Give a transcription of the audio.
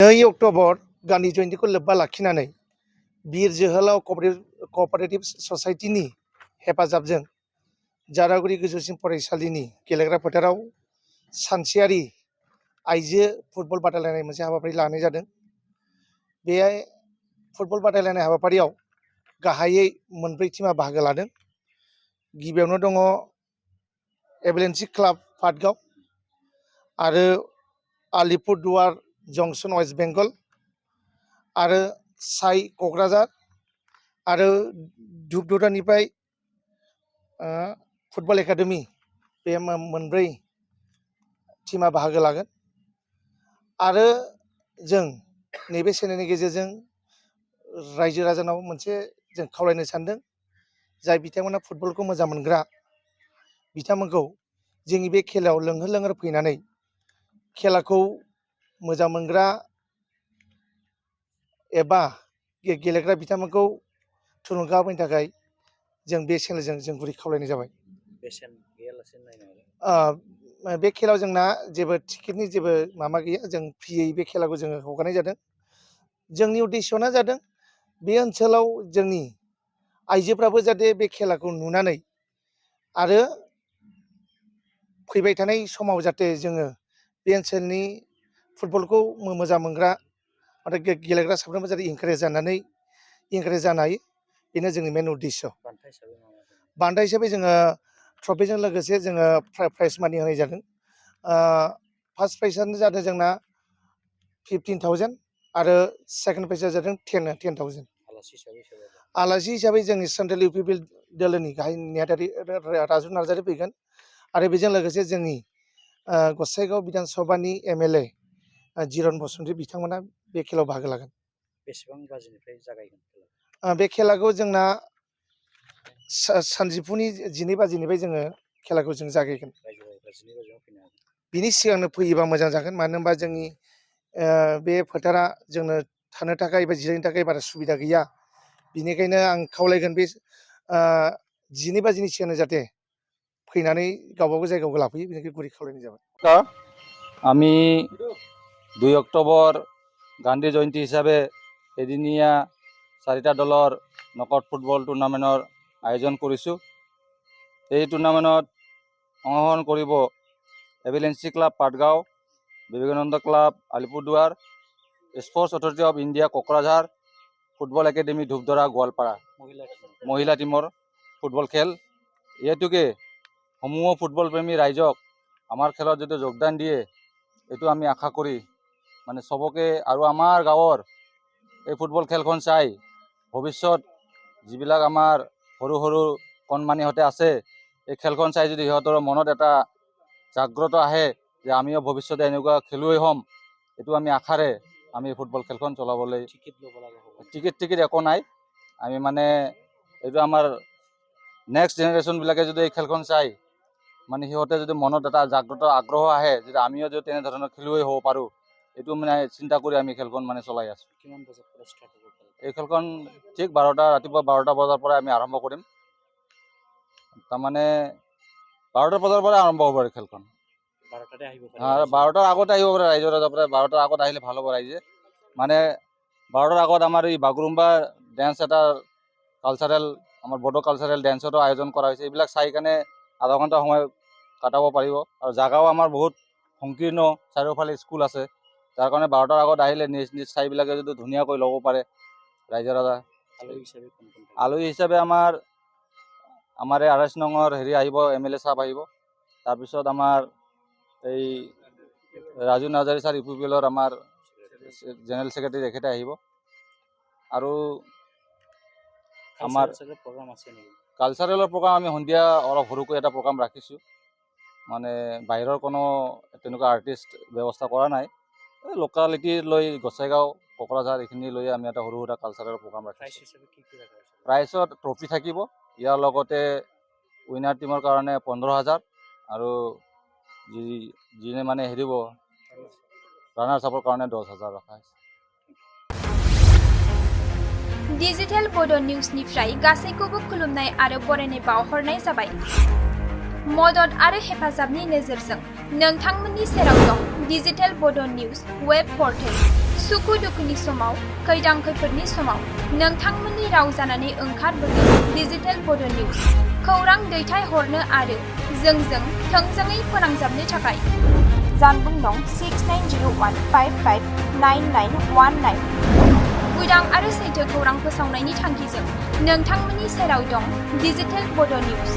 2 October Gandhi जयन्तीखौ लोब्बा लाखिनानै बीर जोहोलाव क'अपारेटिभ ससाइटिनि हेफाजाबजों जारागुरि गोजौसिन फरायसालिनि गेलेग्रा फोथाराव सानसेयारि आइजो फुटबल बादायलायनाय मोनसे हाबाफारि लानाय जादों। बे फुटबल बादायलायनाय हाबाफारियाव गाहायै मोनब्रै टीमा बाहागो लादों। गिबियावनो दङ एभेलेन्सि क्लाब पाटगाव आरो आलिपुरदुवार जंसन वेस्ट बेंगल आरो साइ क'क्राझार आरो धुपदुरानिफ्राय फुटबल एकाडेमि बे मोनब्रै टीमा बाहागो लागोन आरो जों नैबे चेनेलनि गेजेरजों रायजो राजानाव मोनसे जों खावलायनो सानदों, जाय बिथांमोना फुटबलखौ मोजां मोनग्रा बिथांमोनखौ जोंनि बे खेलायाव लोंहोर लोंहोर फैनानै खेलाखौ मोजां मोनग्रा एबा गेलेग्रा बिथांमोनखौ थुलुंगा होनो थाखाय जों बे चेनेलजों जों गुरै खावलायनाय जाबाय। बेसेन गैयालासे नायनो हागोन। बे खेलायाव जोंना जेबो टिकेटनि जेबो माबा गैया, जों फ्रियै बे खेलाखौ जोङो हगारनाय जादों। जोंनि उद्देश्यना जादों बे ओनसोलाव जोंनि आइजोफ्राबो जाहाथे बे खेलाखौ नुनानै आरो फैबाय थानाय समाव जाहाथे जोङो बे ओनसोलनि फुटबलखौ मोजां मोनग्रा आरो गेलेग्रा साफ्रोमबो जाहाथे इनकारेज जानो हायो, बेनो जोंनि मेन उद्देश्य। बान्था हिसाबै जोङो ट्रफिजों लोगोसे जोङो प्राइज मानि होनाय जादों। फार्स्ट प्राइजआनो जादों जोंना 15,000 आरो सेकेन्ड प्राइजआ जादों 10,000। आलासि हिसाबै जोंनि central U P P L दोलोनि गाहाय नेहाथारि राजु नार्जारि फैगोन आरो बेजों लोगोसे जोंनि गसाइगाव बिधान सभानि MLA जिरन बसुमतारी बिथांमोना बे खेलायाव बाहागो लागोन। बेसेबां बाजिनिफ्राय जागायगोन? बे खेलाखौ जोंना सानजौफुनि 12 बाजिनिफ्राय जोङो खेलाखौ जों जागायगोन। बिनि सिगांनो फैयोबा मोजां जागोन, मानो होनबा जोंनि बे फोथारा जोंनो थानो थाखाय एबा जिरायनो थाखाय बारा सुबिदा गैया। बिनिखायनो आं खावलायगोन बे 12 बाजिनि सिगांनो जाहाथे फैनानै गावबागाव जायगायाव लाफैयो, बेनिखायनो गुरै खावलायनाय जाबाय। আমি 2 অক্টোবৰ গান্ধী জয়ন্তী হিচাপে এদিনীয়া 4টা দলৰ নকআউট ফুটবল টুৰ্ণামেণ্টৰ আয়োজন কৰিছোঁ। এই টুৰ্ণামেণ্টত অংশগ্ৰহণ কৰিব এভিলেন্সি club Patgaon, Vivekananda club Alipurduar, sports authority of India Kokrajhar, football academy Dhupdhara Goalpara মহিলা টিমৰ ফুটবল খেল। এই হেতুকে সমূহ ফুটবল প্ৰেমী ৰাইজক আমাৰ খেলত যদি যোগদান দিয়ে, এইটো আমি আশা কৰি মানে চবকে, আৰু আমাৰ গাঁৱৰ এই ফুটবল খেলখন চাই ভৱিষ্যত যিবিলাক আমাৰ সৰু সৰু কণমানিহঁতে আছে, এই খেলখন চাই যদি সিহঁতৰ মনত এটা জাগ্ৰত আহে যে আমিও ভৱিষ্যতে এনেকুৱা খেলুৱৈ হ'ম, এইটো আমি আশাৰে আমি ফুটবল খেলখন চলাবলৈ টিকেট একো নাই। আমি মানে এইটো আমাৰ নেক্সট জেনেৰেশ্যনবিলাকে যদি এই খেলখন চাই মানে সিহঁতে যদি মনত এটা জাগ্ৰত আগ্ৰহ আহে যে আমিও যদি তেনেধৰণৰ খেলুৱৈ হ'ব পাৰোঁ, এইটো মানে চিন্তা কৰি আমি খেলখন মানে চলাই আছোঁ। কিমান বজাৰ পৰা ষ্টাৰ্ট হ'ব? এই খেলখন ঠিক ৰাতিপুৱা 12টা বজাৰ পৰা আমি আৰম্ভ কৰিম। তাৰমানে 12টা বজাৰ পৰা আৰম্ভ হ'ব আৰু খেলখন। 12টাতে আহিব পাৰে? 12টাৰ আগতে আহিব পাৰে ৰাইজৰ পৰা। 12টাৰ আগত আহিলে ভাল হ'ব ৰাইজে। মানে 12টাৰ আগত আমাৰ এই বাগৰুম্বা ডেন্স এটা কালচাৰেল, আমাৰ বড়ো কালচাৰেল ডেন্সৰো আয়োজন কৰা হৈছে। এইবিলাক চাই কাৰণে আধা ঘণ্টা সময় কটাব পাৰিব। আৰু জাগাও আমাৰ বহুত সংকীৰ্ণ, চাৰিওফালে স্কুল আছে, যাৰ কাৰণে 12টাৰ আগত আহিলে নিজ নিজ ঠাইবিলাকে যদি ধুনীয়াকৈ ল'ব পাৰে ৰাইজৰ ৰাজা। আলহী হিচাপে আমাৰ এই 28 নঙৰ আহিব, MLA সাহেব আহিব। তাৰপিছত আমাৰ এই ৰাজু নাৰ্জাৰী ছাৰ UPPL আমাৰ জেনেৰেল ছেক্ৰেটাৰী তেখেতে আহিব। আৰু আমাৰ কালচাৰেলৰ প্ৰগ্ৰাম আমি সন্ধিয়া অলপ সৰুকৈ এটা প্ৰগ্ৰাম ৰাখিছোঁ। মানে বাহিৰৰ কোনো তেনেকুৱা আৰ্টিষ্ট ব্যৱস্থা কৰা নাই, লোকেলিটি লৈ গসাইগাঁও কোকৰাঝাৰ এইখিনি লৈ আমি এটা সৰু সুৰা কালচাৰেল প্ৰগ্ৰাম ৰাখিছোঁ। প্ৰাইজত ট্ৰফি থাকিব, ইয়াৰ লগতে উইনাৰ টিমৰ কাৰণে 15,000 আৰু যিনে মানে হেৰিব ৰানাৰ্ছ আপৰ কাৰণে 10,000 ৰখা হৈছে। डिजिटेल बड' निउसनिफ्राय गासैखौबो खुलुमनाय आरो बरायनाय बावहरनाय जाबाय। मदद आरो हेफाजाबनि नोजोरजों नोंथांमोननि सेराव दं डिजिटेल बड' निउस वेब पर्टेल। सुखु दुखुनि समाव खैदां खैफोदनि समाव नोंथांमोननि राव जानानै ओंखारबोगोन डिजिटेल बड' निउज खौरां दैथाय हरनो आरो जोंजों थोंजोङै फोनांजाबनो थाखाय जानबुं नं 6901559919 उदां आरो सैथो खौरां फोसावनायनि थांखिजों नोंथांमोननि सेराव दं डिजिटेल बड' निउज।